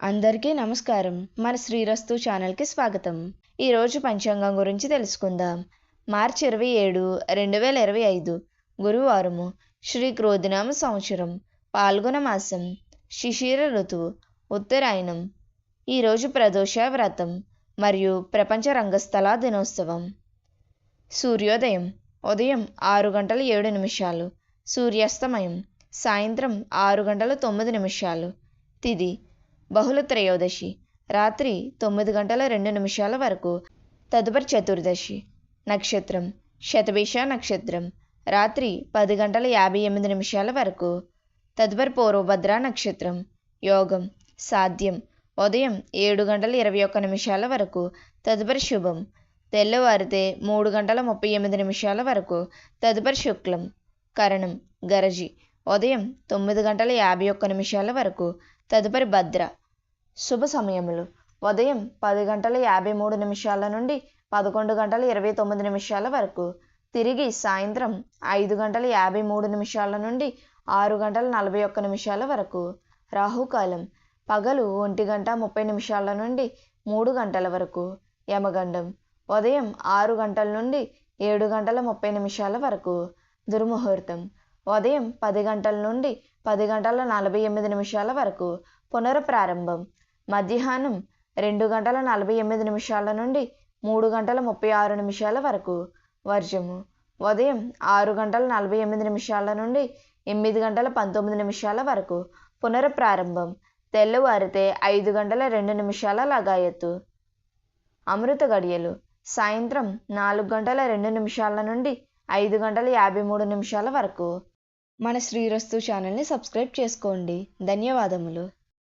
అందరికీ నమస్కారం. మన శ్రీరస్తు ఛానల్కి స్వాగతం. ఈరోజు పంచాంగం గురించి తెలుసుకుందాం. మార్చి 27, 2025 గురువారము. శ్రీ క్రోధినామ సంవత్సరం, పాల్గొన మాసం, శిశిర ఋతువు, ఉత్తరాయణం. ఈరోజు ప్రదోష వ్రతం మరియు ప్రపంచ రంగస్థల దినోత్సవం. సూర్యోదయం ఉదయం 6:07, సూర్యాస్తమయం సాయంత్రం 6:09. తిథి బహుళ త్రయోదశి రాత్రి 9:02 వరకు, తదుపరి చతుర్దశి. నక్షత్రం శతభిష నక్షత్రం రాత్రి 10:58 వరకు, తదుపరి పూర్వభద్ర నక్షత్రం. యోగం సాధ్యం ఉదయం 7:21 వరకు, తదుపరి శుభం తెల్లవారితే 3:38 వరకు, తదుపరి శుక్లం. కరణం గరజి ఉదయం 9:51 వరకు, తదుపరి భద్ర. శుభ సమయములు ఉదయం 10:53 నుండి 11:29 వరకు, తిరిగి సాయంత్రం 5:53 నుండి 6:41 వరకు. రాహుకాలం పగలు 1:30 నుండి 3 గంటల వరకు. యమగండం ఉదయం 6 గంటల నుండి 7:30 వరకు. దుర్ముహూర్తం ఉదయం 10 గంటల నుండి 10:48 వరకు. పునఃప్రారంభం మధ్యాహ్నం 2:48 నుండి 3:36 వరకు. వర్జము ఉదయం 6:48 నుండి 8:19 వరకు. పునఃప్రారంభం తెల్లవారితే 5:02 లగాయత్తు. అమృత గడియలు సాయంత్రం 4:02 నుండి 5:53 వరకు. మన శ్రీరస్తు ఛానల్ని సబ్స్క్రైబ్ చేసుకోండి. ధన్యవాదములు.